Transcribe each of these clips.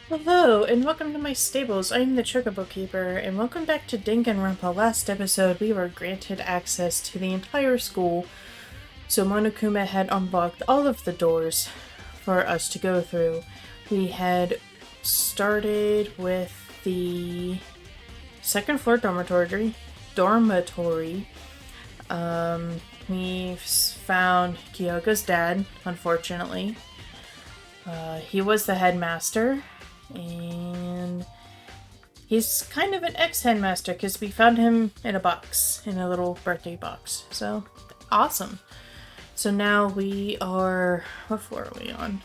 Hello, and welcome to my stables. I'm the Chocobo Keeper, and welcome back to Danganronpa. Last episode, we were granted access to the entire school, so Monokuma had unlocked all of the doors for us to go through. We had started with the second floor dormitory. We found Kyoko's dad, unfortunately. He was the headmaster, and he's kind of an ex-headmaster because we found him in a box, in a little birthday box. So, awesome. So now we are... what floor are we on?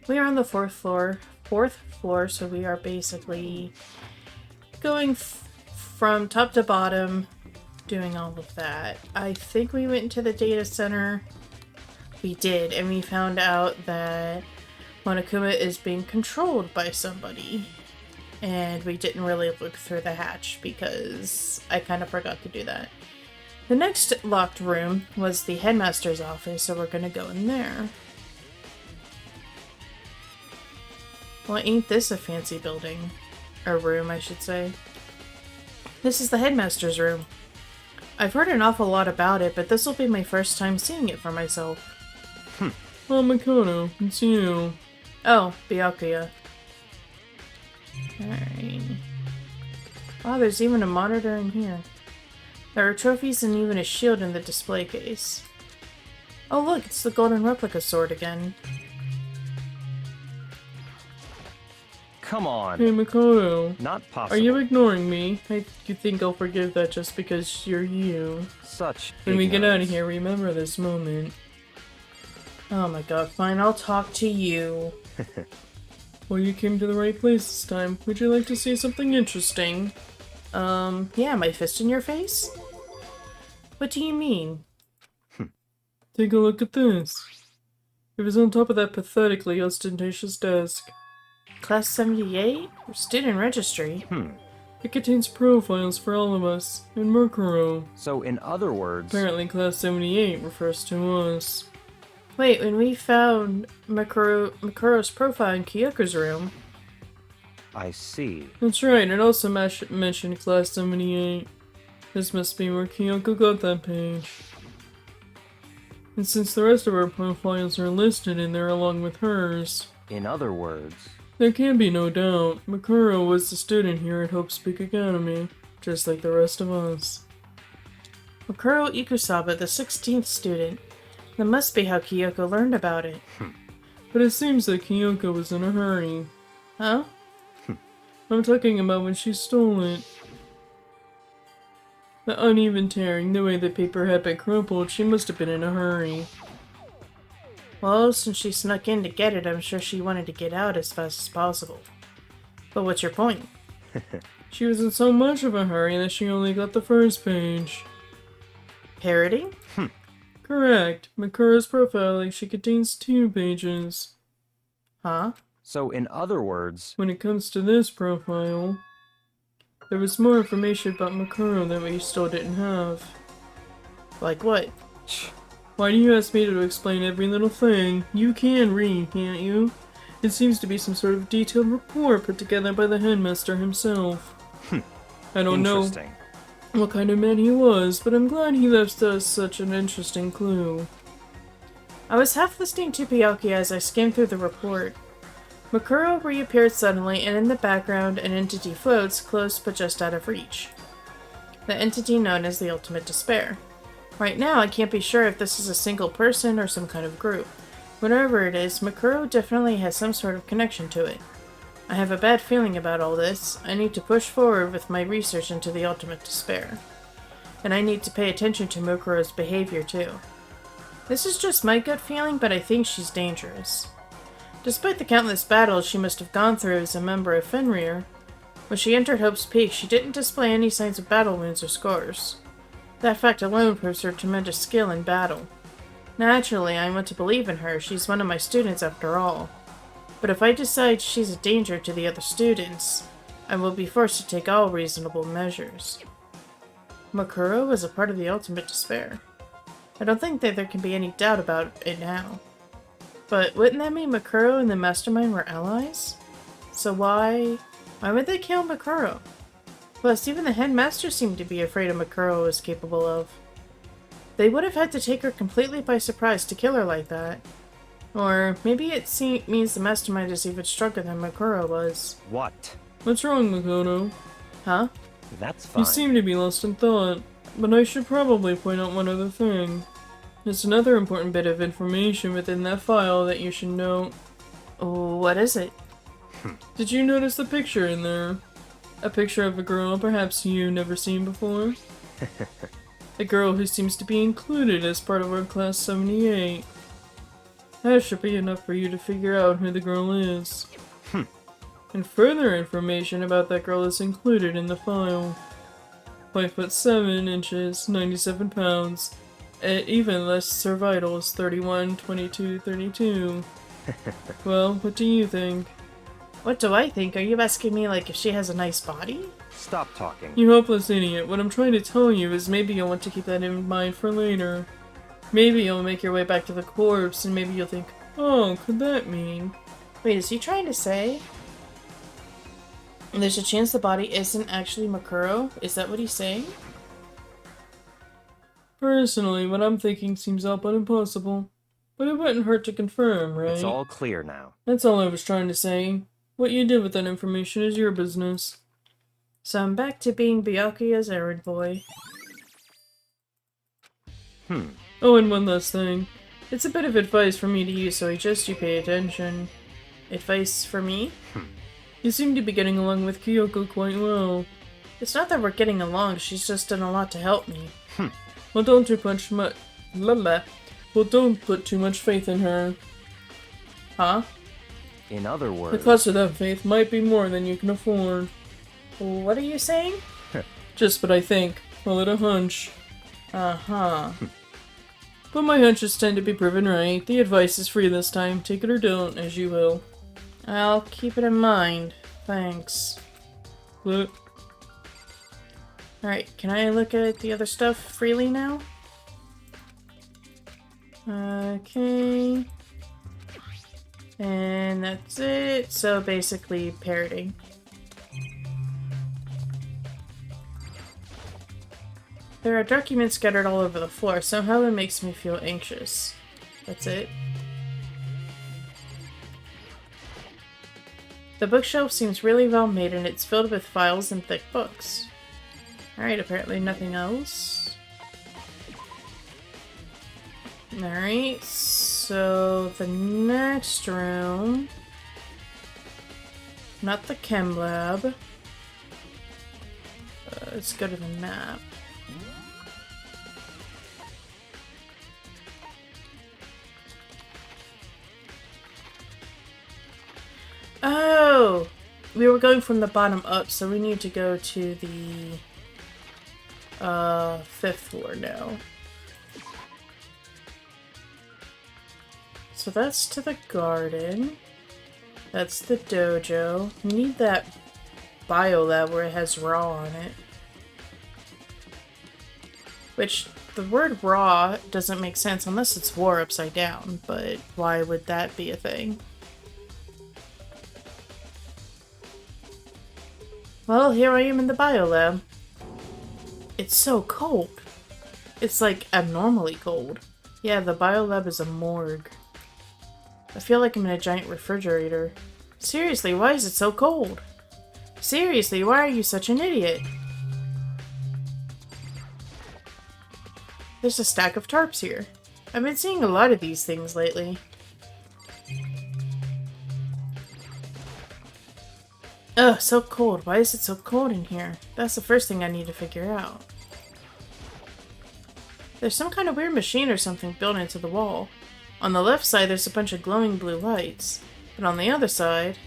We are on the fourth floor, so we are basically going from top to bottom, doing all of that. I think we went into the data center. We did, and we found out that Monokuma is being controlled by somebody. And we didn't really look through the hatch because I kind of forgot to do that. The next locked room was the headmaster's office, so we're gonna go in there. Well, ain't this a fancy building? Or room, I should say. This is the headmaster's room. I've heard an awful lot about it, but this will be my first time seeing it for myself. Oh, Makoto, it's you. Oh, Byakuya. Alright. Oh, there's even a monitor in here. There are trophies and even a shield in the display case. Oh look, it's the golden replica sword again. Come on. Hey, Makoto. Not possible. Are you ignoring me? You think I'll forgive that just because you're you? Such When we get out of ignorance. here, remember this moment. Oh my god, fine, I'll talk to you. Well, you came to the right place this time. Would you like to see something interesting? Yeah, my fist in your face? What do you mean? Take a look at this. It was on top of that pathetically ostentatious desk. Class 78? Student registry? It contains profiles for all of us, and Murkuro. So, in other words, Apparently Class 78 refers to us. Wait, when we found Makuro's profile in Kyoko's room... I see. That's right, it also mentioned Class 78. This must be where Kyoko got that page. And since the rest of our profiles are listed in there along with hers, In other words, there can be no doubt. Makuro was a student here at Hope Speak Academy, just like the rest of us. Makuro Ikusaba, the 16th student. That must be how Kyoko learned about it. But it seems that Kyoko was in a hurry. Huh? I'm talking about when she stole it. The uneven tearing, the way the paper had been crumpled, she must have been in a hurry. Well, since she snuck in to get it, I'm sure she wanted to get out as fast as possible. But what's your point? She was in so much of a hurry that she only got the first page. Parroting? Correct. Makuro's profile she contains 2 pages. Huh? so in other words, When it comes to this profile, there was more information about Makuro that we still didn't have. Like what? Why do you ask me to explain every little thing? You can read, can't you? It seems to be some sort of detailed report put together by the headmaster himself. I don't know interesting. what kind of man he was, but I'm glad he left us such an interesting clue. I was half listening to Byakuya as I skimmed through the report. Makuro reappeared suddenly, and in the background, an entity floats, close but just out of reach. The entity known as the Ultimate Despair. Right now, I can't be sure if this is a single person or some kind of group. Whatever it is, Makuro definitely has some sort of connection to it. I have a bad feeling about all this. I need to push forward with my research into the Ultimate Despair. And I need to pay attention to Mukuro's behavior too. This is just my gut feeling, but I think she's dangerous. Despite the countless battles she must have gone through as a member of Fenrir, when she entered Hope's Peak, she didn't display any signs of battle wounds or scars. That fact alone proves her tremendous skill in battle. Naturally, I want to believe in her. She's one of my students after all. But if I decide she's a danger to the other students, I will be forced to take all reasonable measures. Makuro was a part of the Ultimate Despair. I don't think that there can be any doubt about it now. But wouldn't that mean Makuro and the Mastermind were allies? So why would they kill Makuro? Plus, even the headmaster seemed to be afraid of Makuro was capable of. They would have had to take her completely by surprise to kill her like that. Or maybe it means the Mastermind is even stronger than Makuro was. What? What's wrong, Makoto? Huh? That's fine. You seem to be lost in thought, but I should probably point out one other thing. There's another important bit of information within that file that you should know. What is it? Did you notice the picture in there? A picture of a girl perhaps you've never seen before? A girl who seems to be included as part of our Class 78. That should be enough for you to figure out who the girl is. And further information about that girl is included in the file. 5'7", 97 pounds, at even lesser vitals, 31, 22, 32. Well, what do you think? What do I think? Are you asking me like if she has a nice body? Stop talking. You hopeless idiot, what I'm trying to tell you is maybe you'll want to keep that in mind for later. Maybe you'll make your way back to the corpse and maybe you'll think, oh, could that mean? Wait, is he trying to say there's a chance the body isn't actually Makuro? Is that what he's saying? Personally, what I'm thinking seems all but impossible. But it wouldn't hurt to confirm, right? It's all clear now. That's all I was trying to say. What you did with that information is your business. So I'm back to being Byakuya's errand boy. Oh, and one last thing. It's a bit of advice for me to use, so I suggest you pay attention. Advice for me? You seem to be getting along with Kyoko quite well. It's not that we're getting along, she's just done a lot to help me. Well, don't put too much faith in her. Huh? In other The words, cost of that faith might be more than you can afford. What are you saying? Just what I think. Call it a hunch. Uh-huh. But my hunches tend to be proven right. The advice is free this time. Take it or don't, as you will. I'll keep it in mind. Thanks. But Alright, can I look at the other stuff freely now? Okay. And that's it. So basically parroting. There are documents scattered all over the floor. Somehow it makes me feel anxious. That's it. The bookshelf seems really well made and it's filled with files and thick books. Alright, apparently nothing else. Alright, so the next room... Not the chem lab. Let's go to the map. Oh! We were going from the bottom up, so we need to go to the 5th floor now. So that's to the garden. That's the dojo. We need that bio lab where it has raw on it. Which, the word raw doesn't make sense unless it's war upside down, but why would that be a thing? Well, here I am in the biolab. It's so cold. It's like abnormally cold. Yeah, the biolab is a morgue. I feel like I'm in a giant refrigerator. Seriously, why is it so cold? Seriously, why are you such an idiot? There's a stack of tarps here. I've been seeing a lot of these things lately. Ugh, so cold. Why is it so cold in here? That's the first thing I need to figure out. There's some kind of weird machine or something built into the wall. On the left side, there's a bunch of glowing blue lights. But on the other side...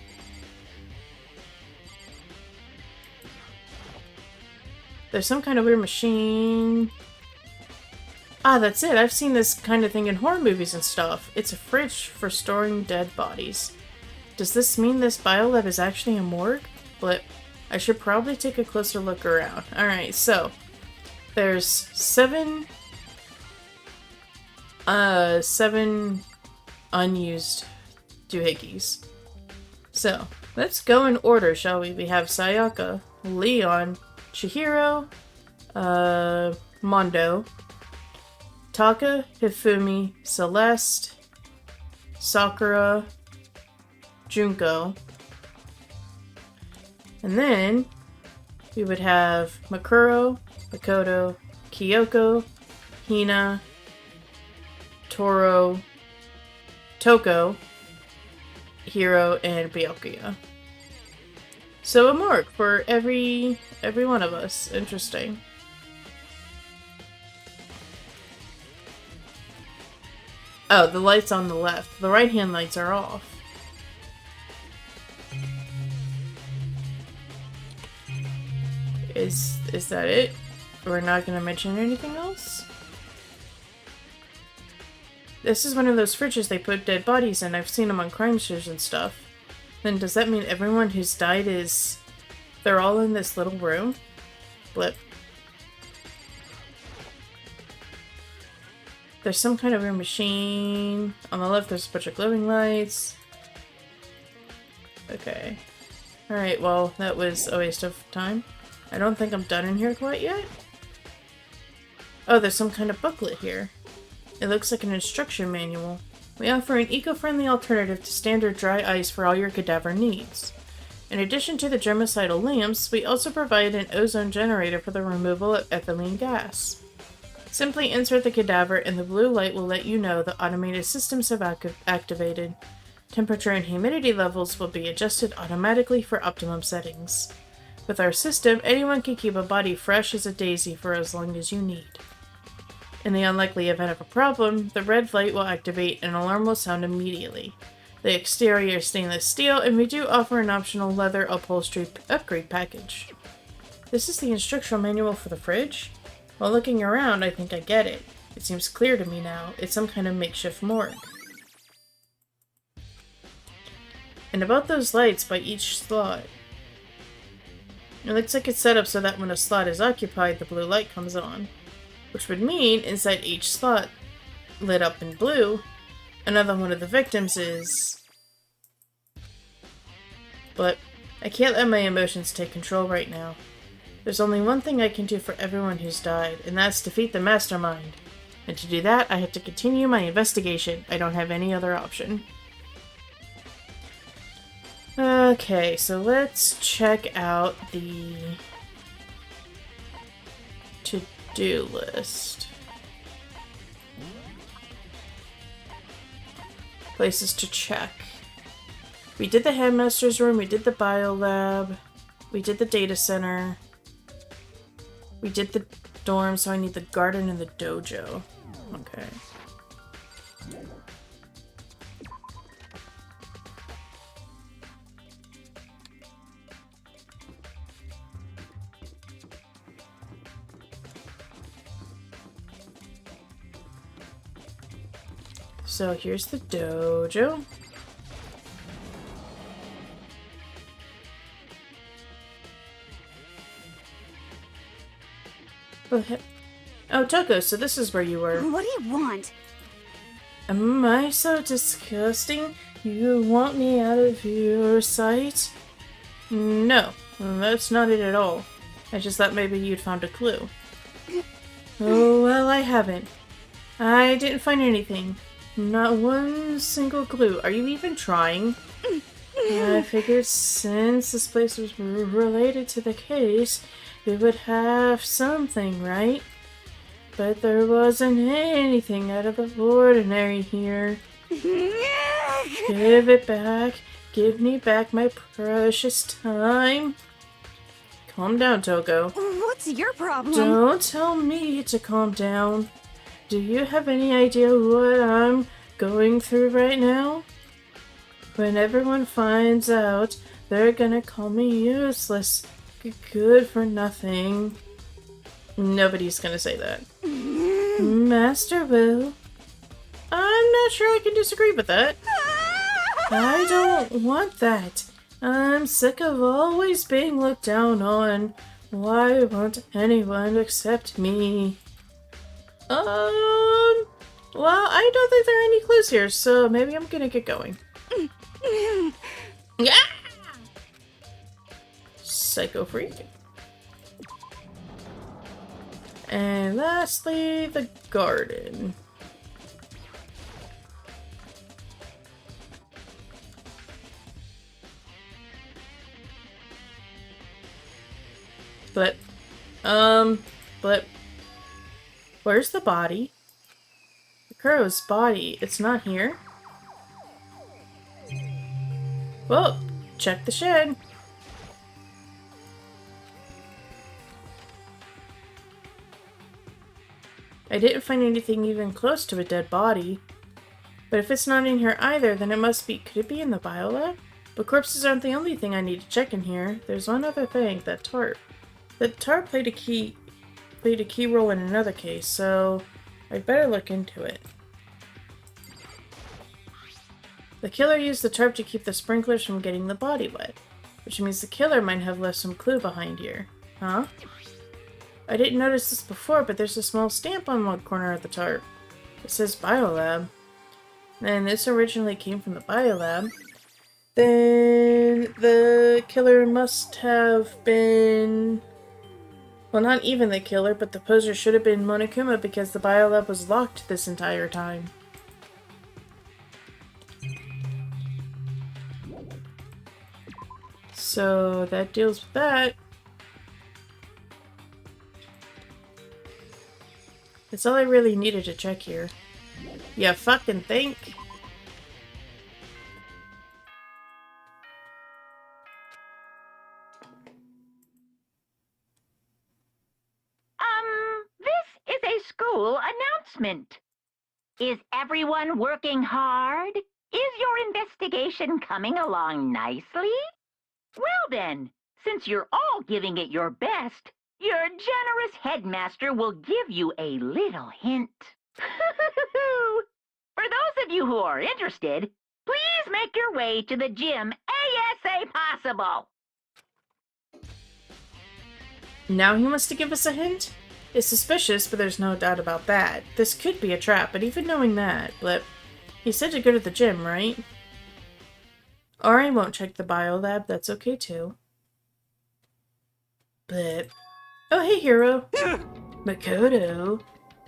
there's some kind of weird machine... Ah, that's it. I've seen this kind of thing in horror movies and stuff. It's a fridge for storing dead bodies. Does this mean this biolab is actually a morgue? But I should probably take a closer look around. Alright, so there's seven unused doohickeys. So, let's go in order, shall we? We have Sayaka, Leon, Chihiro, Mondo, Taka, Hifumi, Celeste, Sakura, Junko. And then we would have Makuro, Makoto, Kyoko, Hina, Toro, Toko, Hiro, and Byakuya. So a morgue for every one of us. Interesting. Oh, the lights on the left. The right-hand lights are off. Is that it? We're not gonna mention anything else? This is one of those fridges they put dead bodies in. I've seen them on crime shows and stuff. Then does that mean everyone who's died is... they're all in this little room? Blip. There's some kind of room machine. On the left there's a bunch of glowing lights. Okay. Alright, well, that was a waste of time. I don't think I'm done in here quite yet. Oh, there's some kind of booklet here. It looks like an instruction manual. We offer an eco-friendly alternative to standard dry ice for all your cadaver needs. In addition to the germicidal lamps, we also provide an ozone generator for the removal of ethylene gas. Simply insert the cadaver and the blue light will let you know the automated systems have activated. Temperature and humidity levels will be adjusted automatically for optimum settings. With our system, anyone can keep a body fresh as a daisy for as long as you need. In the unlikely event of a problem, the red light will activate and an alarm will sound immediately. The exterior is stainless steel, and we do offer an optional leather upholstery upgrade package. This is the instructional manual for the fridge? While looking around, I think I get it. It seems clear to me now. It's some kind of makeshift morgue. And about those lights by each slot. It looks like it's set up so that when a slot is occupied, the blue light comes on. Which would mean, inside each slot, lit up in blue, another one of the victims is... But I can't let my emotions take control right now. There's only one thing I can do for everyone who's died, and that's defeat the mastermind. And to do that, I have to continue my investigation. I don't have any other option. Okay, so let's check out the to-do list. Places to check. We did the headmaster's room, we did the biolab, we did the data center, we did the dorm, so I need the garden and the dojo. Okay. So here's the dojo. Oh, Toko, so this is where you were. What do you want? Am I so disgusting? You want me out of your sight? No, that's not it at all. I just thought maybe you'd found a clue. Oh, well, I haven't. I didn't find anything. Not one single clue. Are you even trying? I figured since this place was related to the case, we would have something, right? But there wasn't anything out of the ordinary here. Give it back. Give me back my precious time. Calm down, Toko. What's your problem? Don't tell me to calm down. Do you have any idea what I'm going through right now? When everyone finds out, they're gonna call me useless, good for nothing. Nobody's gonna say that. Master will. I'm not sure I can disagree with that. I don't want that. I'm sick of always being looked down on. Why won't anyone accept me? Well, I don't think there are any clues here, so maybe I'm gonna get going. Yeah! Psycho freak. And lastly, the garden. But, but, where's the body? Kuro's body, it's not here. Well, check the shed. I didn't find anything even close to a dead body. But if it's not in here either, then it must be... Could it be in the biolab? But corpses aren't the only thing I need to check in here. There's one other thing, that tarp. The tarp played a key role in another case, so I'd better look into it. The killer used the tarp to keep the sprinklers from getting the body wet, which means the killer might have left some clue behind here. Huh? I didn't notice this before, but there's a small stamp on one corner of the tarp. It says Biolab. And this originally came from the Biolab. Then the killer must have been... Well, not even the killer, but the poser should have been Monokuma because the Biolab was locked this entire time. So that deals with that. That's all I really needed to check here. You fucking think? This is a school announcement. Is everyone working hard? Is your investigation coming along nicely? Well then, since you're all giving it your best, your generous headmaster will give you a little hint. For those of you who are interested, please make your way to the gym ASA possible. Now he wants to give us a hint? It's suspicious, but there's no doubt about that. This could be a trap, but even knowing that, Blip, he said to go to the gym, right? Or I won't check the biolab, that's okay too. Blip. Oh, hey, Hero. Makoto.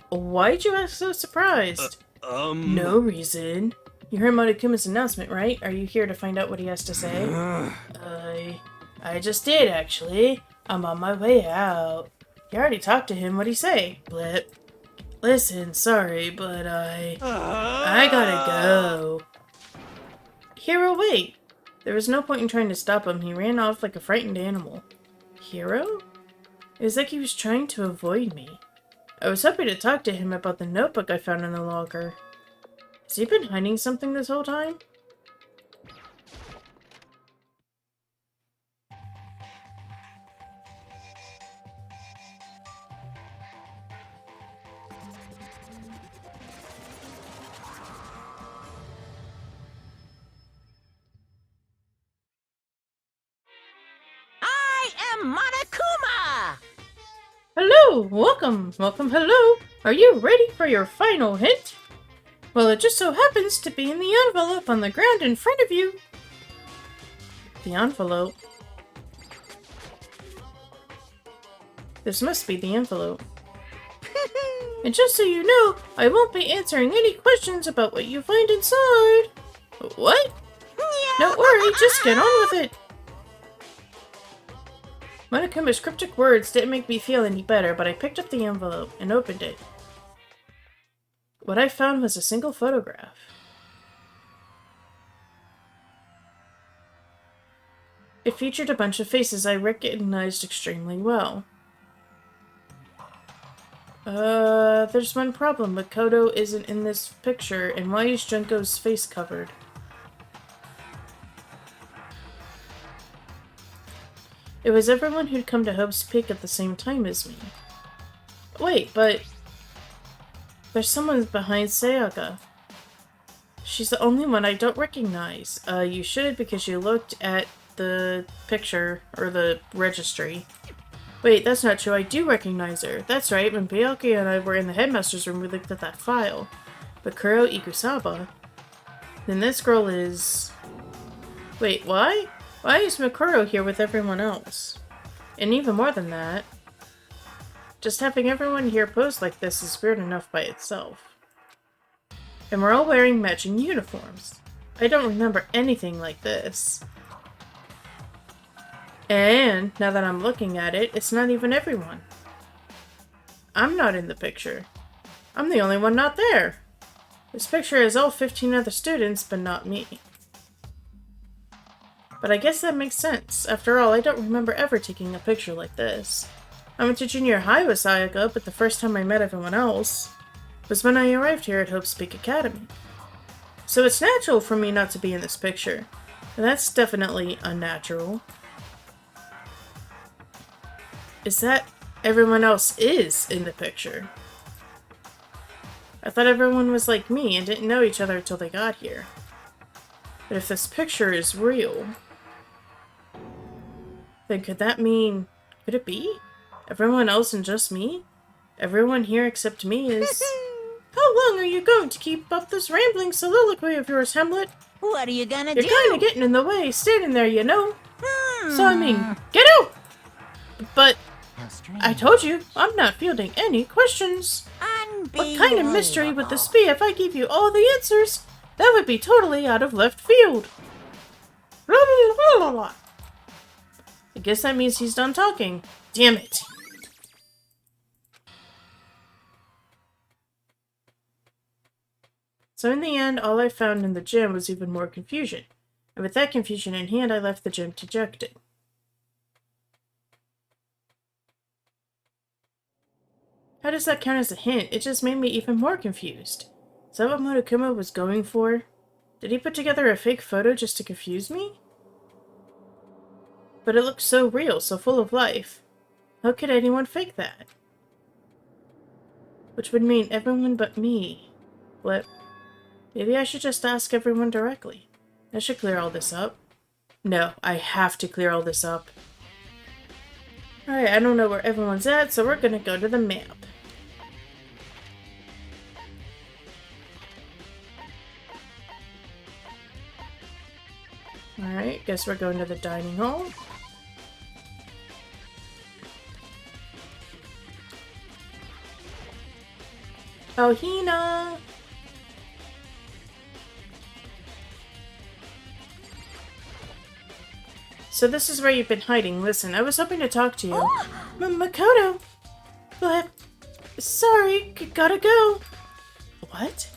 Why'd you act so surprised? No reason. You heard Monokuma's announcement, right? Are you here to find out what he has to say? I just did, actually. I'm on my way out. You already talked to him. What'd he say? Blip. Listen, sorry, but I gotta go. Hero, wait. There was no point in trying to stop him. He ran off like a frightened animal. Hero? It was like he was trying to avoid me. I was hoping to talk to him about the notebook I found in the locker. Has he been hiding something this whole time? I am Monokuma! Hello! Welcome! Welcome, hello! Are you ready for your final hint? Well, it just so happens to be in the envelope on the ground in front of you. The envelope? This must be the envelope. And just so you know, I won't be answering any questions about what you find inside. What? Don't worry, just get on with it. Monokuma's cryptic words didn't make me feel any better, but I picked up the envelope and opened it. What I found was a single photograph. It featured a bunch of faces I recognized extremely well. There's one problem. Makoto isn't in this picture, and why is Junko's face covered? It was everyone who'd come to Hope's Peak at the same time as me. Wait, but... there's someone behind Sayaka. She's the only one I don't recognize. You should because you looked at the picture, or the registry. Wait, that's not true. I do recognize her. That's right, when Byakuya and I were in the headmaster's room, we looked at that file. Bakuro Ikusaba, then this girl is... Wait, why? Why is Mikuro here with everyone else? And even more than that, just having everyone here pose like this is weird enough by itself. And we're all wearing matching uniforms. I don't remember anything like this. And now that I'm looking at it, it's not even everyone. I'm not in the picture. I'm the only one not there. This picture is all 15 other students, but not me. But I guess that makes sense. After all, I don't remember ever taking a picture like this. I went to junior high with Sayaka, but the first time I met everyone else was when I arrived here at Hope's Peak Academy. So it's natural for me not to be in this picture. And that's definitely unnatural. Is that everyone else is in the picture? I thought everyone was like me and didn't know each other until they got here. But if this picture is real, then could that mean... Could it be? Everyone else and just me? Everyone here except me is... How long are you going to keep up this rambling soliloquy of yours, Hamlet? What are you gonna You're do? kinda getting in the way, standing there, you know. So I mean, get out! But How strange. I told you, I'm not fielding any questions. What kind of mystery would this be if I gave you all the answers? That would be totally out of left field. Blah, blah, blah, blah, blah. I guess that means he's done talking. Damn it. So in the end, all I found in the gym was even more confusion. And with that confusion in hand, I left the gym dejected. How does that count as a hint? It just made me even more confused. Is that what Monokuma was going for? Did he put together a fake photo just to confuse me? But it looked so real, so full of life. How could anyone fake that? Which would mean everyone but me. What? Maybe I should just ask everyone directly. I should clear all this up. No, I have to clear all this up. Alright, I don't know where everyone's at, so we're gonna go to the map. Alright, guess we're going to the dining hall. Oh, Hina! So this is where you've been hiding. Listen, I was hoping to talk to you. Makoto! But... Sorry, gotta go. What?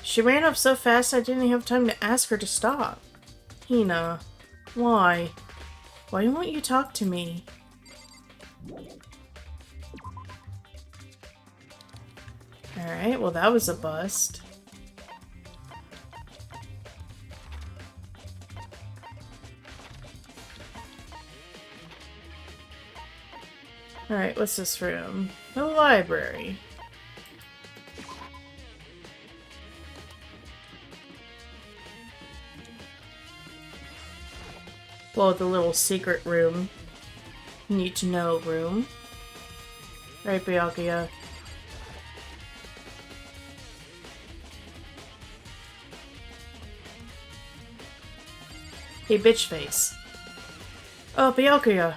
She ran off so fast I didn't have time to ask her to stop. Hina, why? Why won't you talk to me? Alright, well that was a bust. Alright, what's this room? The library. Well, the little secret room. Need to know room. Right, Byakuya. Hey, bitch face. Oh, Byakuya.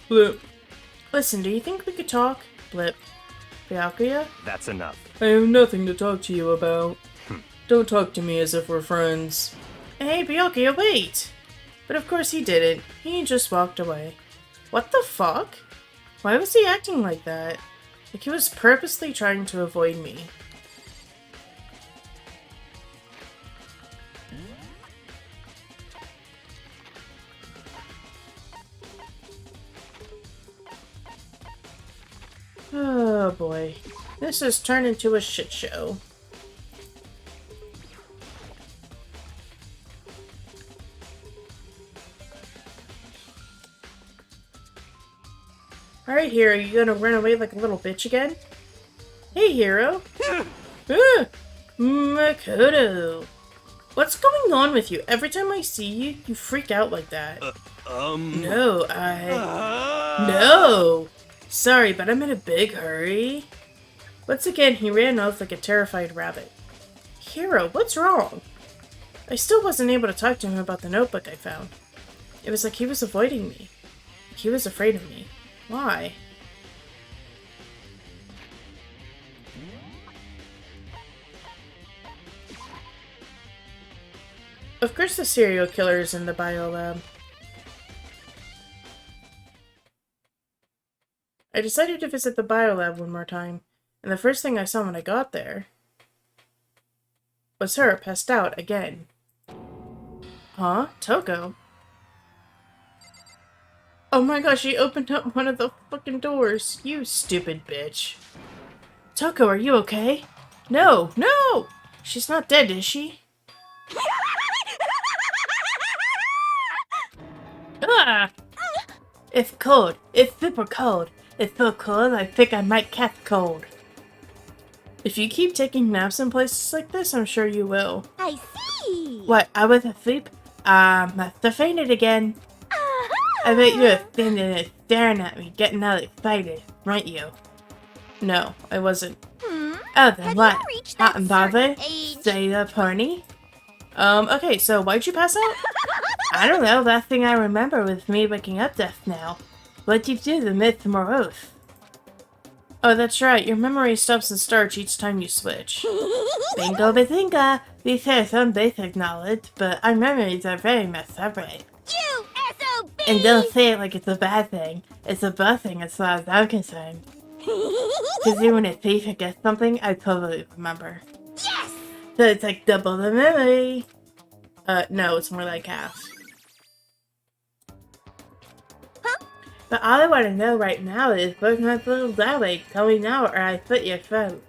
Blip. Listen, do you think we could talk? Blip. Byakuya? That's enough. I have nothing to talk to you about. Don't talk to me as if we're friends. Hey, Byakuya, wait! But of course he didn't. He just walked away. What the fuck? Why was he acting like that? Like he was purposely trying to avoid me. Oh boy. This has turned into a shit show. Alright, Hero, you gonna run away like a little bitch again? Hey, Hero! Makoto! What's going on with you? Every time I see you, you freak out like that. No, No! Sorry, but I'm in a big hurry. Once again, he ran off like a terrified rabbit. Hero, what's wrong? I still wasn't able to talk to him about the notebook I found. It was like he was avoiding me. Like he was afraid of me. Why? Of course the serial killer is in the biolab. I decided to visit the biolab one more time, and the first thing I saw when I got there was her passed out again. Huh? Toko? Oh my gosh, she opened up one of the fucking doors. You stupid bitch. Toko, are you okay? No, no! She's not dead, is she? Ah! It's cold. It's super cold. It's so cold I think I might catch cold. If you keep taking naps in places like this, I'm sure you will. I see. What, I was asleep? Must have fainted again. I bet you were standing there staring at me, getting all excited, weren't you? No, I wasn't. Oh, then Have what? you reached Hot that and bothered? certain age? Stay the pony? Okay, so why'd you pass out? I don't know, last thing I remember was me waking up just now. What'd you do to miss morose? Oh, that's right, your memory stops and starts each time you switch. Bingo bazinga! We share some basic knowledge, but our memories are very much separate. You SOB! And don't say it like it's a bad thing. It's a blessing as far as I'm concerned. Because even if he forgets something, I totally remember. Yes! So it's like double the memory. No, it's more like half. Huh? But all I want to know right now is where's my little Dolly? Tell me now or I slit your throat.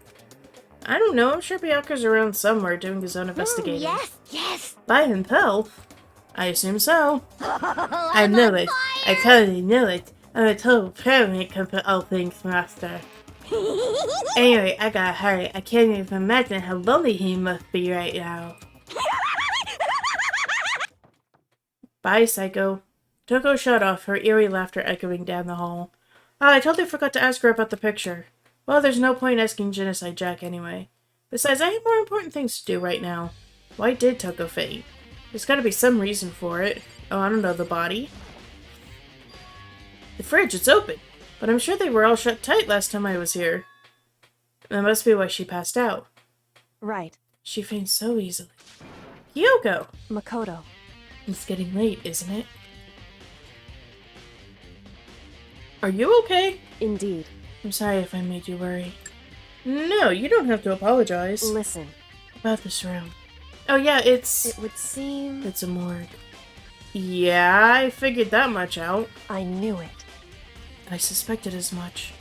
I don't know, I'm sure Bianca's around somewhere doing his own investigating. Yes, yes! By himself? I assume so. I I knew it. I totally knew it. I'm a total pro when it comes to all things master. Anyway, I gotta hurry. I can't even imagine how lonely he must be right now. Bye, Psycho. Toko shut off, her eerie laughter echoing down the hall. Oh, I totally forgot to ask her about the picture. Well, there's no point asking Genocide Jack anyway. Besides, I have more important things to do right now. Why did Toko faint? There's gotta be some reason for it. Oh, I don't know, the body? The fridge, it's open. But I'm sure they were all shut tight last time I was here. That must be why she passed out. Right. She faints so easily. Kyoko! Makoto. It's getting late, isn't it? Are you okay? Indeed. I'm sorry if I made you worry. No, you don't have to apologize. Listen. About this room. Oh yeah, it's It would seem... a morgue. Yeah, I figured that much out. I knew it. I suspected as much.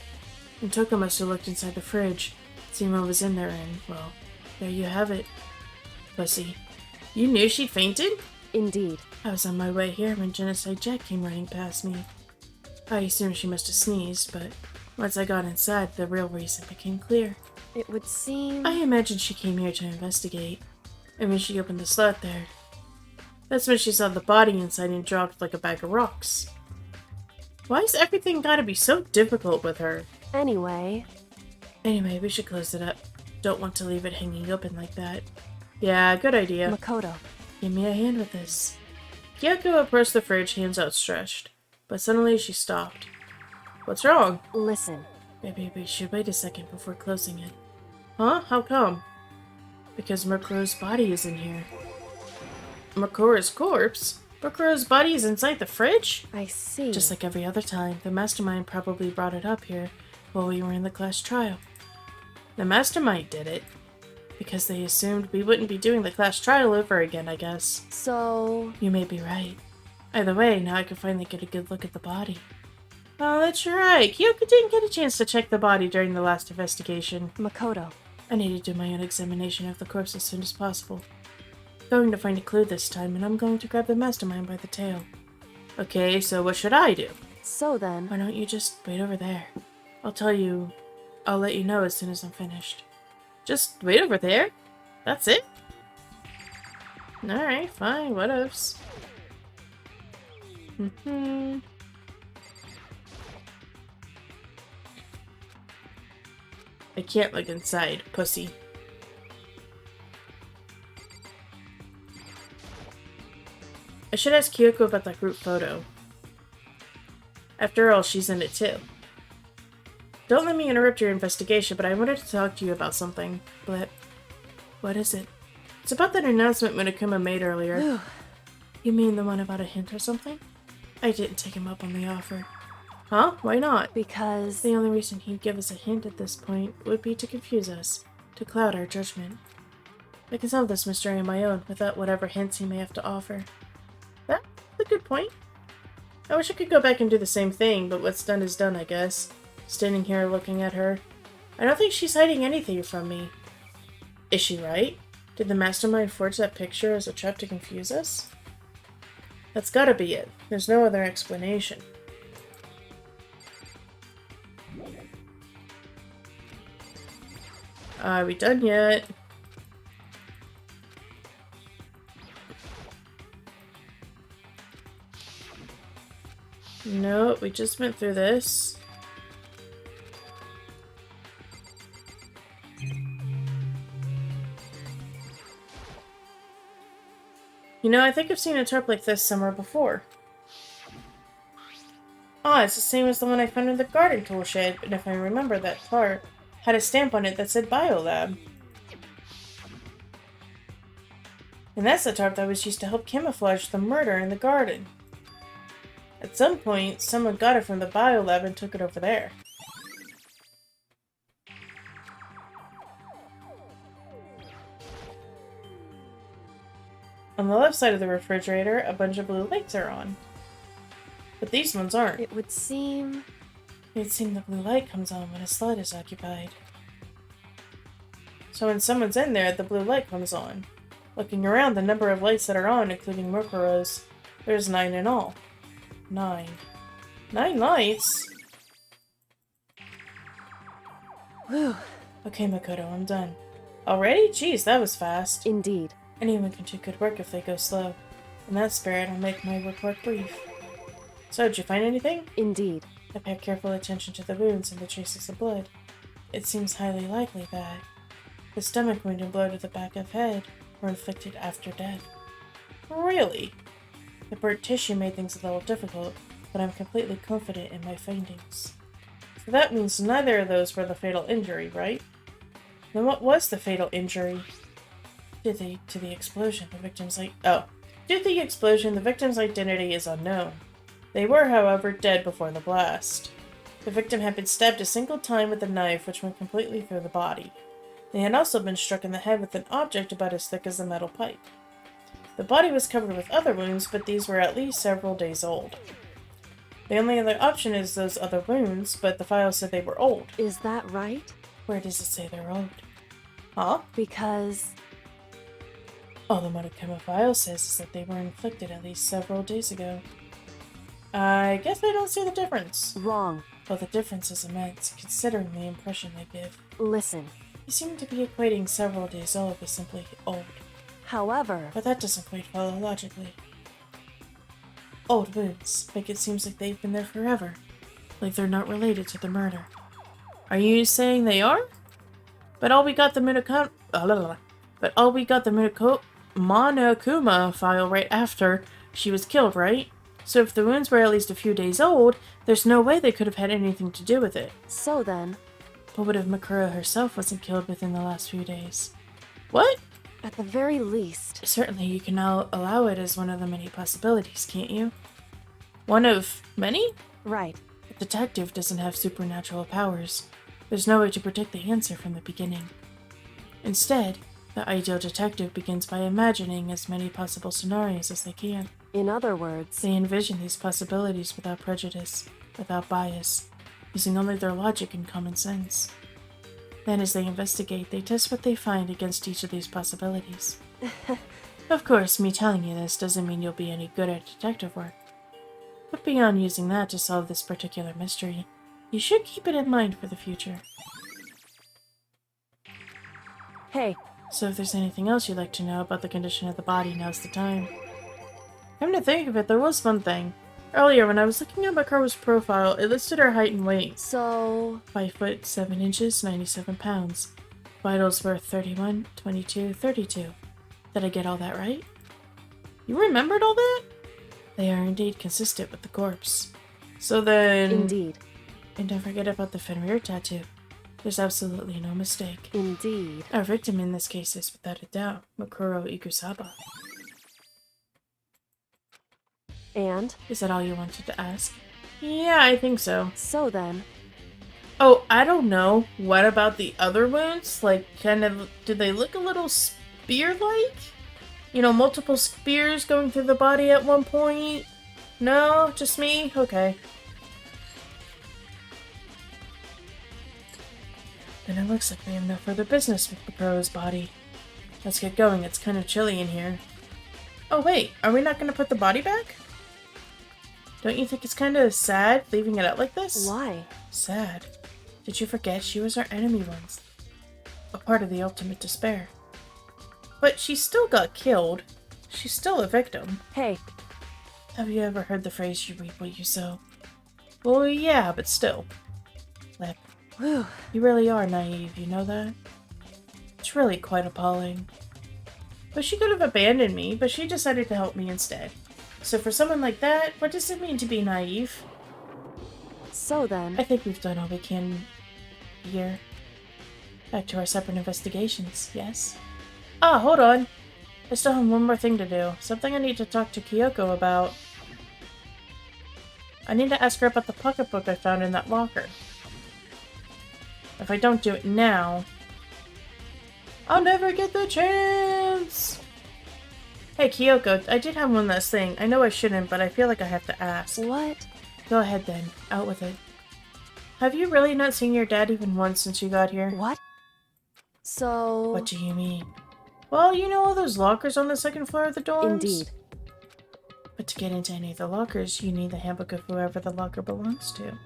And Toko must have looked inside the fridge, seen what was in there, and, well, there you have it. Pussy. You knew she fainted? Indeed. I was on my way here when Genocide Jack came running past me. I assumed she must have sneezed, but once I got inside, the real reason became clear. It would seem... I imagined she came here to investigate, and when she opened the slot there, that's when she saw the body inside and dropped like a bag of rocks. Why is everything gotta be so difficult with her? Anyway... Anyway, we should close it up. Don't want to leave it hanging open like that. Yeah, good idea. Makoto. Give me a hand with this. Kyoko approached the fridge, hands outstretched, but suddenly she stopped. What's wrong? Listen. Maybe we should wait a second before closing it. Huh? How come? Because Makuro's body is in here. Makuro's corpse? Makuro's body is inside the fridge? I see. Just like every other time, the mastermind probably brought it up here while we were in the class trial. The mastermind did it. Because they assumed we wouldn't be doing the class trial over again, I guess. So... You may be right. Either way, now I can finally get a good look at the body. Oh, that's right. Kyoko didn't get a chance to check the body during the last investigation. Makoto. I need to do my own examination of the corpse as soon as possible. Going to find a clue this time, and I'm going to grab the mastermind by the tail. Okay, so what should I do? So then... Why don't you just wait over there? I'll let you know as soon as I'm finished. Just wait over there? That's it? Alright, fine, whatevs. I can't look inside, pussy. I should ask Kyoko about that group photo. After all, she's in it too. Don't let me interrupt your investigation, but I wanted to talk to you about something. Blip. What is it? It's about that announcement Monokuma made earlier. You mean the one about a hint or something? I didn't take him up on the offer. Huh? Why not? Because... The only reason he'd give us a hint at this point would be to confuse us, to cloud our judgment. I can solve this mystery on my own, without whatever hints he may have to offer. That's a good point. I wish I could go back and do the same thing, but what's done is done, I guess. Standing here looking at her. I don't think she's hiding anything from me. Is she right? Did the mastermind forge that picture as a trap to confuse us? That's gotta be it. There's no other explanation. Are we done yet? No, we just went through this. You know, I think I've seen a tarp like this somewhere before. Ah, it's the same as the one I found in the garden tool shed, and if I remember, that tarp had a stamp on it that said Biolab. And that's the tarp that was used to help camouflage the murder in the garden. At some point, someone got it from the Biolab and took it over there. On the left side of the refrigerator, a bunch of blue lights are on. But these ones aren't. It would seem... It'd seem the blue light comes on when a slot is occupied. So when someone's in there, the blue light comes on. Looking around, the number of lights that are on, including Mukuro's, there's 9 in all. 9. 9 lights? Whew. Okay, Makoto, I'm done. Already? Jeez, that was fast. Indeed. Anyone can do good work if they go slow. In that spirit, I'll make my report brief. So, did you find anything? Indeed. I paid careful attention to the wounds and the traces of blood. It seems highly likely that the stomach wound and blow to the back of head were inflicted after death. Really? The burnt tissue made things a little difficult, but I'm completely confident in my findings. So that means neither of those were the fatal injury, right? Then what was the fatal injury? Due to the explosion, the victim's identity is unknown. They were, however, dead before the blast. The victim had been stabbed a single time with a knife which went completely through the body. They had also been struck in the head with an object about as thick as a metal pipe. The body was covered with other wounds, but these were at least several days old. The only other option is those other wounds, but the file said they were old. Is that right? Where does it say they're old? Huh? Because... All the Monokuma file says is that they were inflicted at least several days ago. I guess I don't see the difference. Wrong. Well, the difference is immense, considering the impression they give. Listen. You seem to be equating several days old with simply old. However... But that doesn't quite follow logically. Old wounds make it seem like they've been there forever. Like they're not related to the murder. Are you saying they are? But all we got the Monokuma file right after she was killed, right? So if the wounds were at least a few days old, there's no way they could have had anything to do with it. So then... But what if Makura herself wasn't killed within the last few days? What? At the very least... Certainly you can now allow it as one of the many possibilities, can't you? One of many? Right. The detective doesn't have supernatural powers. There's no way to predict the answer from the beginning. Instead, the ideal detective begins by imagining as many possible scenarios as they can. In other words... They envision these possibilities without prejudice, without bias, using only their logic and common sense. Then as they investigate, they test what they find against each of these possibilities. Of course, me telling you this doesn't mean you'll be any good at detective work. But beyond using that to solve this particular mystery, you should keep it in mind for the future. Hey. So if there's anything else you'd like to know about the condition of the body, now's the time. Come to think of it, there was one thing. Earlier, when I was looking at Makaro's profile, it listed her height and weight. So... 5 foot 7 inches, 97 pounds. Vitals were 31, 22, 32. Did I get all that right? You remembered all that? They are indeed consistent with the corpse. So then... Indeed. And don't forget about the Fenrir tattoo. There's absolutely no mistake. Indeed. Our victim in this case is, without a doubt, Makuro Ikusaba. And? Is that all you wanted to ask? Yeah, I think so. So then, Oh, I don't know. What about the other wounds? Like, kind of, do they look a little spear-like? You know, multiple spears going through the body at one point? No? Just me? Okay. Then it looks like we have no further business with Makuro's body. Let's get going. It's kind of chilly in here. Oh, wait. Are we not going to put the body back? Don't you think it's kind of sad leaving it out like this? why? Sad. Did you forget she was our enemy once? A part of the ultimate despair. But she still got killed. She's still a victim. Hey, Have you ever heard the phrase, you reap what you sow? Well, yeah, but still. Lip, whew. you really are naive, you know that? It's really quite appalling. But she could have abandoned me, but she decided to help me instead. So for someone like that, what does it mean to be naive? So then, I think we've done all we can here. Back to our separate investigations, yes? Ah, hold on. I still have one more thing to do. Something I need to talk to Kyoko about. I need to ask her about the pocketbook I found in that locker. If I don't do it now, I'll never get the chance! Hey, Kyoko, I did have one last thing. I know I shouldn't, but I feel like I have to ask. what? Go ahead then. Out with it. Have you really not seen your dad even once since you got here? What? So... What do you mean? Well, you know all those lockers on the second floor of the dorms? Indeed. But to get into any of the lockers, you need the handbook of whoever the locker belongs to.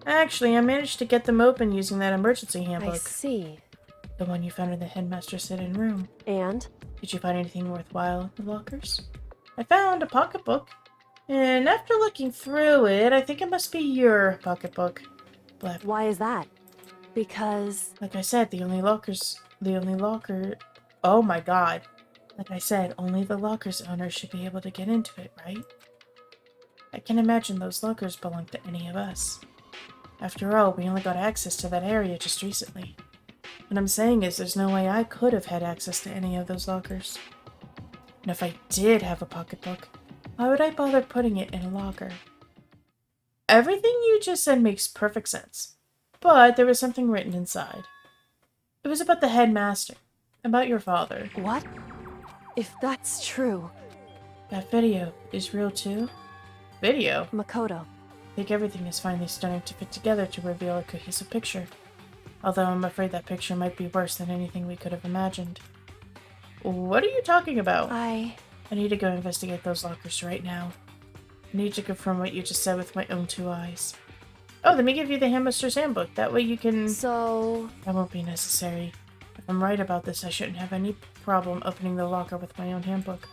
Actually, I managed to get them open using that emergency I handbook. see. The one you found in the headmaster's hidden room. And? Did you find anything worthwhile in the lockers? I found a pocketbook. And after looking through it, I think it must be your pocketbook. Blep. Why is that? Because... Like I said, oh my god. Like I said, only the locker's owner should be able to get into it, right? I can't imagine those lockers belong to any of us. After all, we only got access to that area just recently. What I'm saying is there's no way I could have had access to any of those lockers. And if I did have a pocketbook, why would I bother putting it in a locker? Everything you just said makes perfect sense. But there was something written inside. It was about the headmaster. About your father. what? If that's true... That video is real too? Video? Makoto. I think everything is finally starting to fit together to reveal a cohesive picture. Although I'm afraid that picture might be worse than anything we could have imagined. What are you talking about? I need to go investigate those lockers right now. I need to confirm what you just said with my own 2 eyes. Oh, let me give you the Headmaster's Handbook. That way you can... So... That won't be necessary. If I'm right about this, I shouldn't have any problem opening the locker with my own handbook.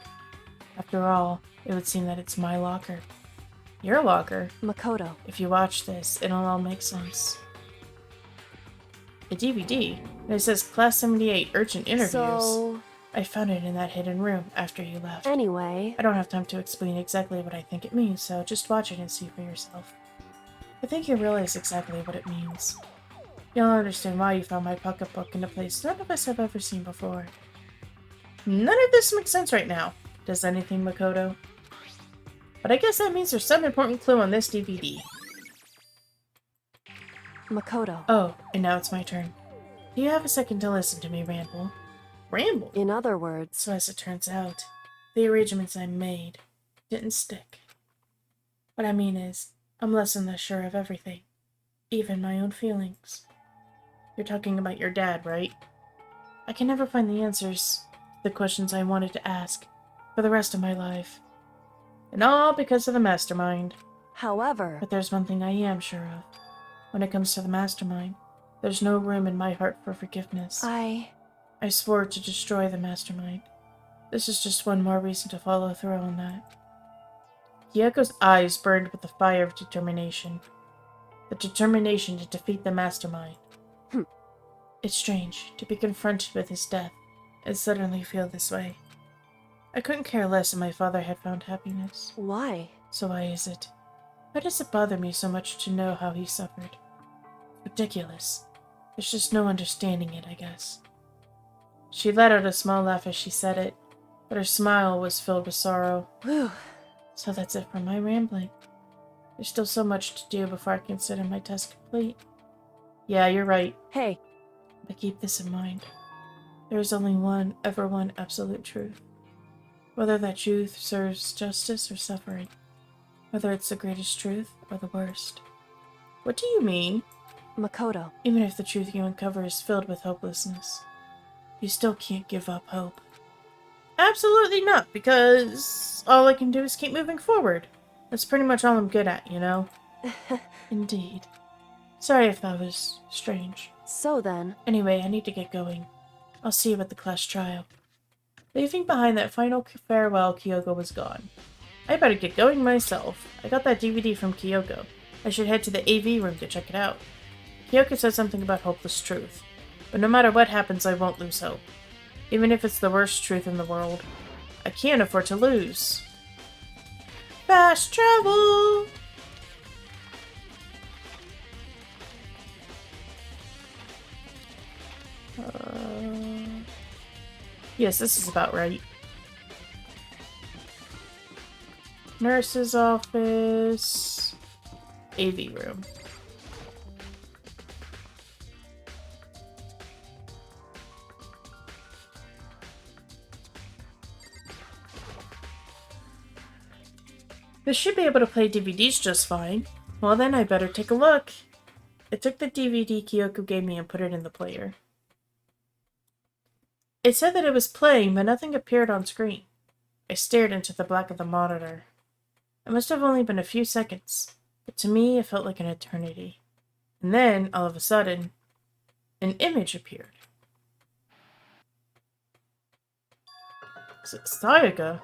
After all, it would seem that it's my locker. Your locker? Makoto. If you watch this, it'll all make sense. A DVD? And it says Class 78 Urgent Interviews. So... I found it in that hidden room after you left. Anyway... I don't have time to explain exactly what I think it means, so just watch it and see for yourself. I think you realize exactly what it means. You'll understand why you found my pocketbook in a place none of us have ever seen before. None of this makes sense right now. Does anything, Makoto? But I guess that means there's some important clue on this DVD. Makoto. Oh, and now it's my turn. Do you have a second to listen to me ramble? Ramble? In other words... So as it turns out, the arrangements I made didn't stick. What I mean is, I'm less and less sure of everything. Even my own feelings. You're talking about your dad, right? I can never find the answers to the questions I wanted to ask for the rest of my life. And all because of the mastermind. However... But there's one thing I am sure of. When it comes to the mastermind, there's no room in my heart for forgiveness. I swore to destroy the mastermind. This is just one more reason to follow through on that. Kyoko's eyes burned with the fire of determination. The determination to defeat the mastermind. It's strange to be confronted with his death and suddenly feel this way. I couldn't care less if my father had found happiness. Why? So why is it? Why does it bother me so much to know how he suffered? Ridiculous. There's just no understanding it, I guess. She let out a small laugh as she said it, but her smile was filled with sorrow. Whew. So that's it for my rambling. There's still so much to do before I consider my task complete. Yeah, you're right, Hey, but keep this in mind. There is only one absolute truth. Whether that truth serves justice or suffering. Whether it's the greatest truth or the worst. What do you mean? Makoto. Even if the truth you uncover is filled with hopelessness, you still can't give up hope. Absolutely not, because all I can do is keep moving forward. That's pretty much all I'm good at, you know? Indeed. Sorry if that was strange. So then, Anyway, I need to get going. I'll see you at the class trial. Leaving behind that final farewell, Kyoko was gone. I better get going myself. I got that DVD from Kyoko. I should head to the AV room to check it out. Kyoko said something about hopeless truth. But no matter what happens, I won't lose hope. Even if it's the worst truth in the world. I can't afford to lose. Fast travel! Yes, this is about right. Nurse's office. AV room. This should be able to play DVDs just fine. Well then, I better take a look. I took the DVD Kyoko gave me and put it in the player. It said that it was playing, but nothing appeared on screen. I stared into the black of the monitor. It must have only been a few seconds, but to me it felt like an eternity. And then, all of a sudden, an image appeared. Sayaka?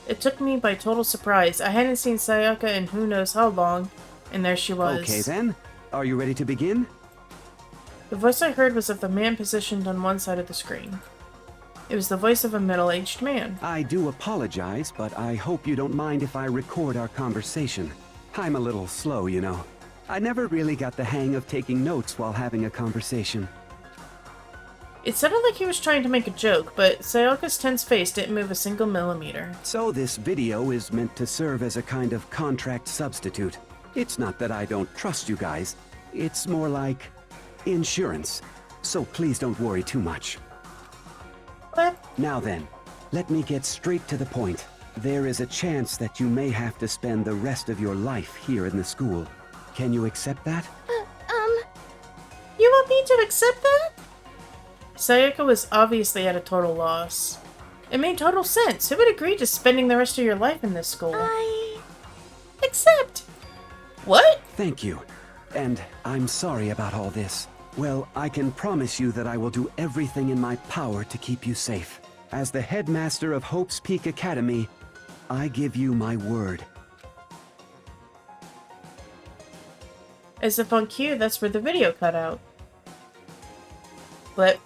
It took me by total surprise. I hadn't seen Sayaka in who knows how long, and there she was. Okay then, are you ready to begin? The voice I heard was of the man positioned on one side of the screen. It was the voice of a middle-aged man. I do apologize, but I hope you don't mind if I record our conversation. I'm a little slow, you know. I never really got the hang of taking notes while having a conversation. It sounded like he was trying to make a joke, but Sayaka's tense face didn't move a single millimeter. So this video is meant to serve as a kind of contract substitute. It's not that I don't trust you guys. It's more like insurance. So please don't worry too much. What? Now then, let me get straight to the point. There is a chance that you may have to spend the rest of your life here in the school. Can you accept that? You want me to accept that? Sayaka was obviously at a total loss. It made total sense. Who would agree to spending the rest of your life in this school? Accept! What? Thank you. And I'm sorry about all this. Well, I can promise you that I will do everything in my power to keep you safe. As the headmaster of Hope's Peak Academy, I give you my word. As if on cue, that's where the video cut out. But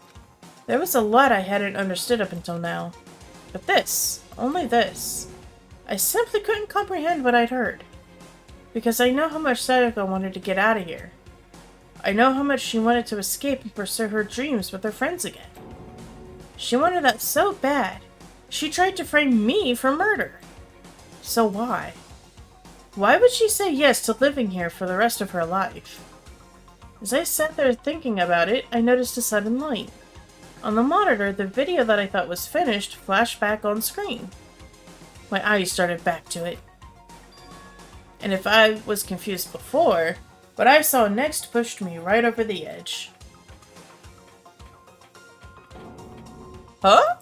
there was a lot I hadn't understood up until now. But this, only this, I simply couldn't comprehend what I'd heard. Because I know how much Sayaka wanted to get out of here. I know how much she wanted to escape and pursue her dreams with her friends again. She wanted that so bad, she tried to frame me for murder. So why? Why would she say yes to living here for the rest of her life? As I sat there thinking about it, I noticed a sudden light. On the monitor, the video that I thought was finished flashed back on screen. My eyes started back to it. And if I was confused before, what I saw next pushed me right over the edge. Huh?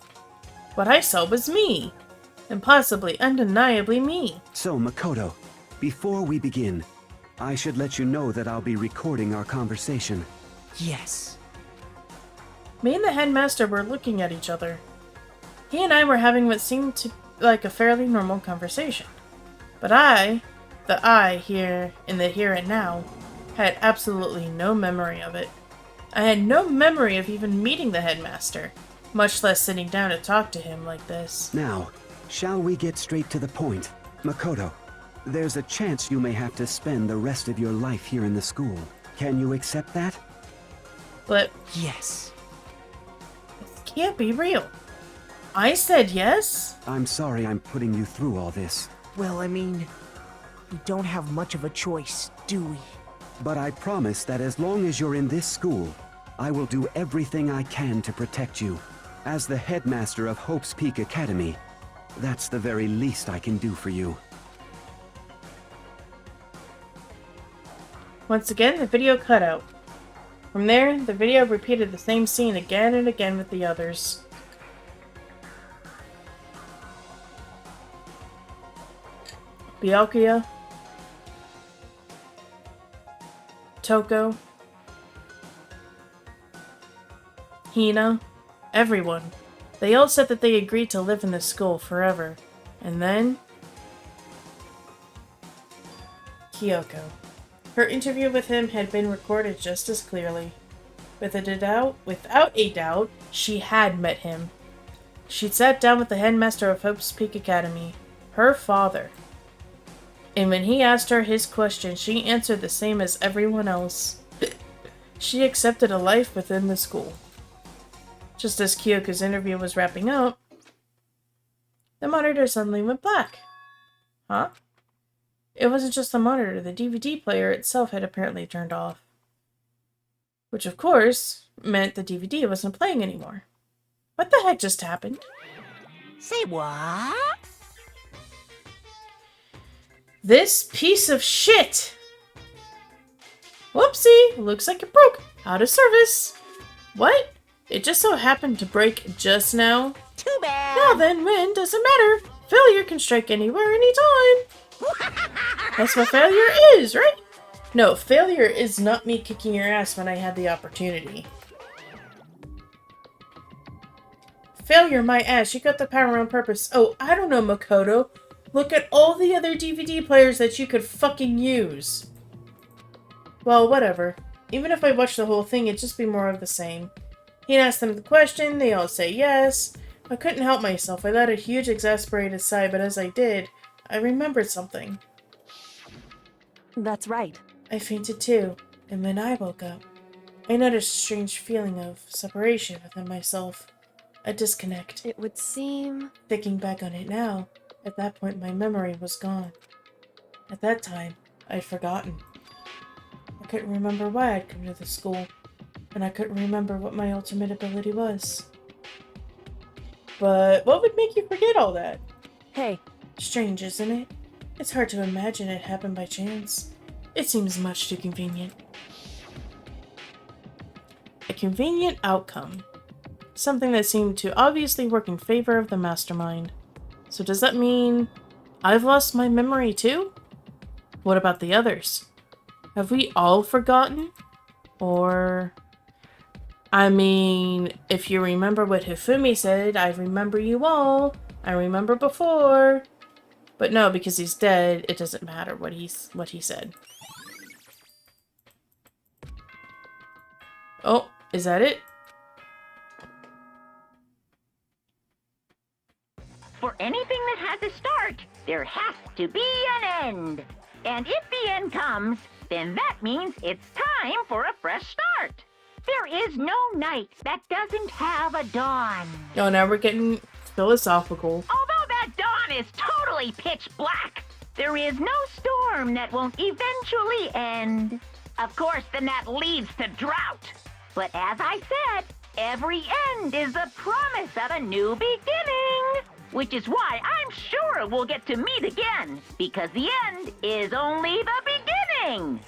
What I saw was me. Impossibly, undeniably me. So, Makoto, before we begin, I should let you know that I'll be recording our conversation. Yes. Me and the headmaster were looking at each other. He and I were having what seemed to like a fairly normal conversation. But the I here in the here and now, had absolutely no memory of it. I had no memory of even meeting the headmaster. much less sitting down to talk to him like this. Now, shall we get straight to the point? Makoto, there's a chance you may have to spend the rest of your life here in the school. Can you accept that? But Yes. it can't be real. I said yes? I'm sorry I'm putting you through all this, Well, I mean, we don't have much of a choice, do we? but I promise that as long as you're in this school, I will do everything I can to protect you. As the headmaster of Hope's Peak Academy, that's the very least I can do for you. Once again, the video cut out. From there, the video repeated the same scene again and again with the others. Byakuya, Toko, Hina, everyone. They all said that they agreed to live in this school forever. And then... Kyoko. Her interview with him had been recorded just as clearly. Without a doubt, she had met him. She'd sat down with the headmaster of Hope's Peak Academy, her father. And when he asked her his question, she answered the same as everyone else. She accepted a life within the school. Just as Kyoko's interview was wrapping up, the monitor suddenly went black. Huh? It wasn't just the monitor, the DVD player itself had apparently turned off. Which, of course, meant the DVD wasn't playing anymore. What the heck just happened? Say what? This piece of shit! Whoopsie! Looks like it broke. Out of service. What? It just so happened to break just now? Too bad. Now then, when doesn't matter. Failure can strike anywhere, anytime. That's what failure is, right? No, failure is not me kicking your ass when I had the opportunity. Failure, my ass. You got the power on purpose. Oh, I don't know, Makoto. Look at all the other DVD players that you could fucking use. Well, whatever. Even if I watched the whole thing, it'd just be more of the same. He'd ask them the question, they all say yes. I couldn't help myself. I let a huge exasperated sigh, but as I did, I remembered something. That's right. I fainted too, and when I woke up, I noticed a strange feeling of separation within myself. A disconnect. It would seem... Thinking back on it now, at that point my memory was gone. At that time, I'd forgotten. I couldn't remember why I'd come to the school, and I couldn't remember what my ultimate ability was. But what would make you forget all that? Hey, Strange, isn't it? It's hard to imagine it happened by chance. It seems much too convenient. A convenient outcome. Something that seemed to obviously work in favor of the mastermind. So does that mean I've lost my memory too? What about the others? Have we all forgotten? Or... I mean, if you remember what Hifumi said, I remember you all. I remember before. But no, because he's dead, it doesn't matter what he said. Oh, is that it? For anything that has a start, there has to be an end. And if the end comes, then that means it's time for a fresh start. There is no night that doesn't have a dawn. Oh, now we're getting philosophical. Although that dawn is totally pitch black, there is no storm that won't eventually end. Of course, then that leads to drought. But as I said, every end is the promise of a new beginning. Which is why I'm sure we'll get to meet again, because the end is only the beginning.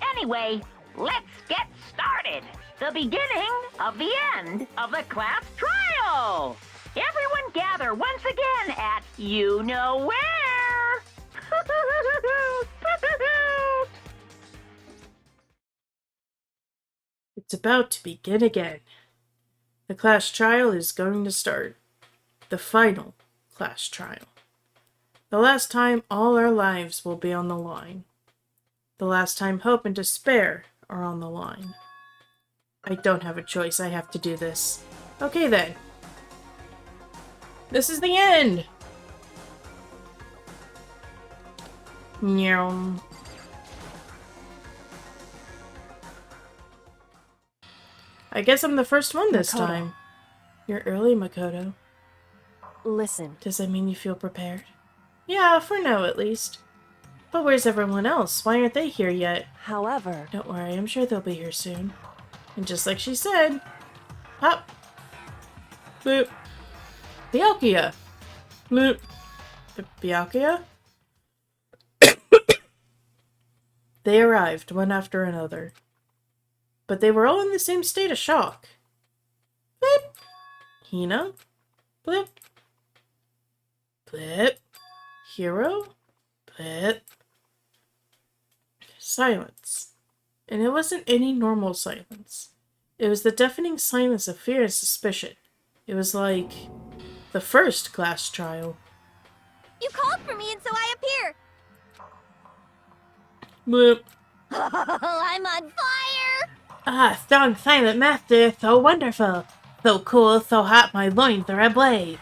Anyway, let's get started. The beginning of the end of the class trial. Everyone gather once again at you know where. It's about to begin again. The class trial is going to start. The final class trial. The last time all our lives will be on the line. The last time hope and despair are on the line. I don't have a choice, I have to do this. Okay then, This is the end! Meow. I guess I'm the first one this Makoto. time. You're early, Makoto. Listen, Does that mean you feel prepared? Yeah, for now at least. But where's everyone else? Why aren't they here yet? however, Don't worry, I'm sure they'll be here soon. And just like she said, pop, Blip, Byakuya. blip. Byakuya? They arrived, one after another. But they were all in the same state of shock. Blip. Hina. Blip. Blip. Hero. Blip. Silence. And it wasn't any normal silence. It was the deafening silence of fear and suspicion. It was like the first class trial. You called for me and so I appear. Blip. I'm on fire! Ah, strong silent master, so wonderful. So cool, so hot, my loins are ablaze.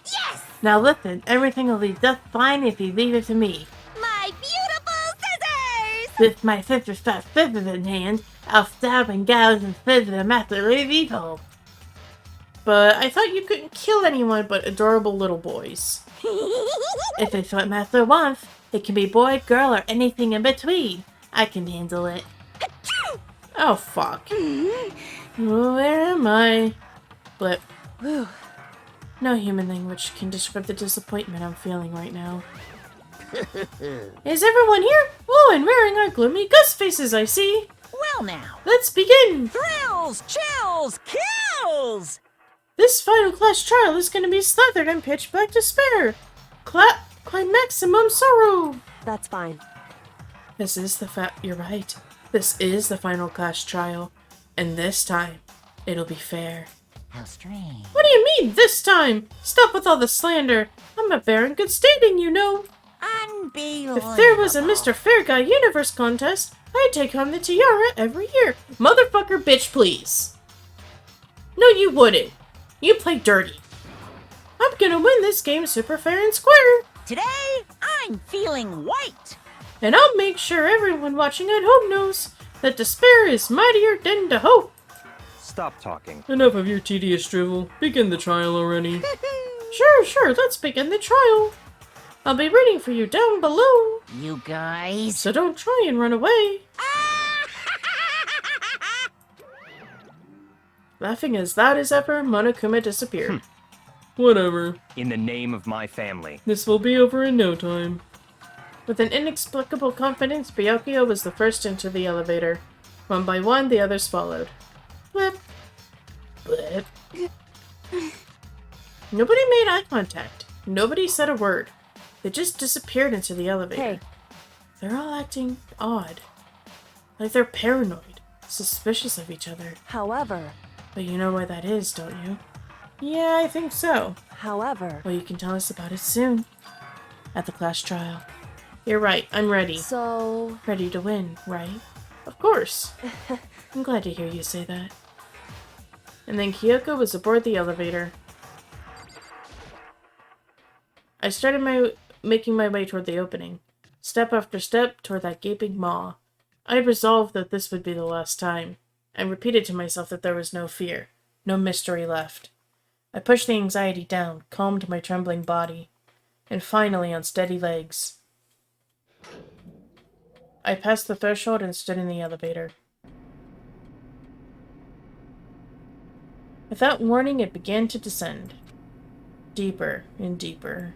Yes! Now listen, everything will be just fine if you leave it to me. My beautiful scissors! With my sister's fat scissors in hand, I'll stab and gouge and scissor the master of evil. But I thought you couldn't kill anyone but adorable little boys. If it's what master wants, it can be boy, girl, or anything in between. I can handle it. Oh, fuck. Oh, where am I? Blip. whew, No human language can describe the disappointment I'm feeling right now. Is everyone here? Oh, and wearing our gloomy ghost faces, I see. Well now. Let's begin! Thrills, chills, kills! This final class trial is going to be slathered in pitch black despair. Climaximum sorrow. that's fine. You're right. This is the final class trial. And this time, it'll be fair. How strange. What do you mean, this time? Stop with all the slander. I'm a bear in good standing, you know. Unbelievable. If there was a Mr. Fair Guy Universe contest, I'd take home the tiara every year. Motherfucker, bitch, please. No, you wouldn't. You play dirty. I'm gonna win this game super fair and square. Today, I'm feeling white. And I'll make sure everyone watching at home knows that despair is mightier than the hope. Stop talking. Enough of your tedious drivel. Begin the trial already. Sure, let's begin the trial. I'll be waiting for you down below. You guys. So don't try and run away. Laughing as loud as ever, Monokuma disappeared. Whatever. In the name of my family. This will be over in no time. With an inexplicable confidence, Byakuya was the first into the elevator. One by one, the others followed. Blip. Blip. Nobody made eye contact. Nobody said a word. They just disappeared into the elevator. Hey, They're all acting odd. Like they're paranoid, suspicious of each other. however, But you know why that is, don't you? Yeah, I think so. however, Well, you can tell us about it soon. At the class trial. You're right, I'm ready. so, Ready to win, right? Of course. I'm glad to hear you say that. And then Kyoko was aboard the elevator. I started making my way toward the opening. Step after step toward that gaping maw. I resolved that this would be the last time. I repeated to myself that there was no fear, no mystery left. I pushed the anxiety down, calmed my trembling body, and finally on steady legs. I passed the threshold and stood in the elevator. Without warning, it began to descend. Deeper and deeper.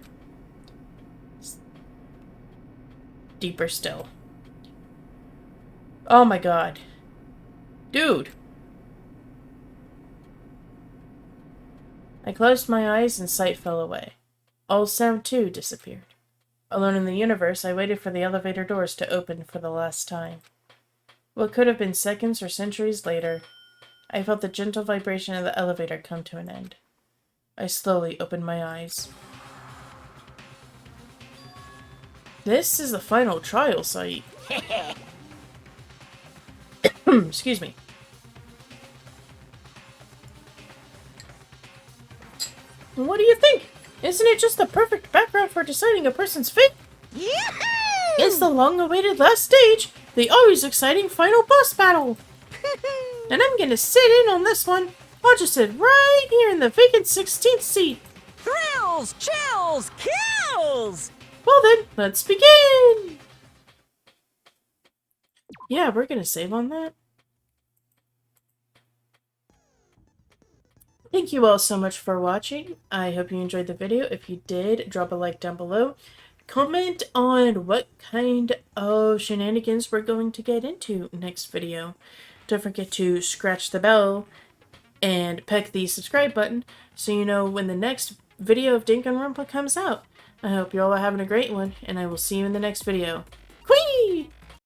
Deeper still. Oh my god. Dude! I closed my eyes and sight fell away. All sound too disappeared. Alone in the universe, I waited for the elevator doors to open for the last time. What could have been seconds or centuries later, I felt the gentle vibration of the elevator come to an end. I slowly opened my eyes. This is the final trial site. Excuse me. What do you think? Isn't it just the perfect background for deciding a person's fate? Yahoo! It's the long-awaited last stage, the always exciting final boss battle. And I'm gonna sit in on this one. I'll just sit right here in the vacant 16th seat. Thrills, chills, kills! Well then, let's begin! Yeah, we're gonna save on that. Thank you all so much for watching. I hope you enjoyed the video. If you did, drop a like down below. Comment on what kind of shenanigans we're going to get into next video. Don't forget to scratch the bell and peck the subscribe button so you know when the next video of Danganronpa comes out. I hope you all are having a great one, and I will see you in the next video.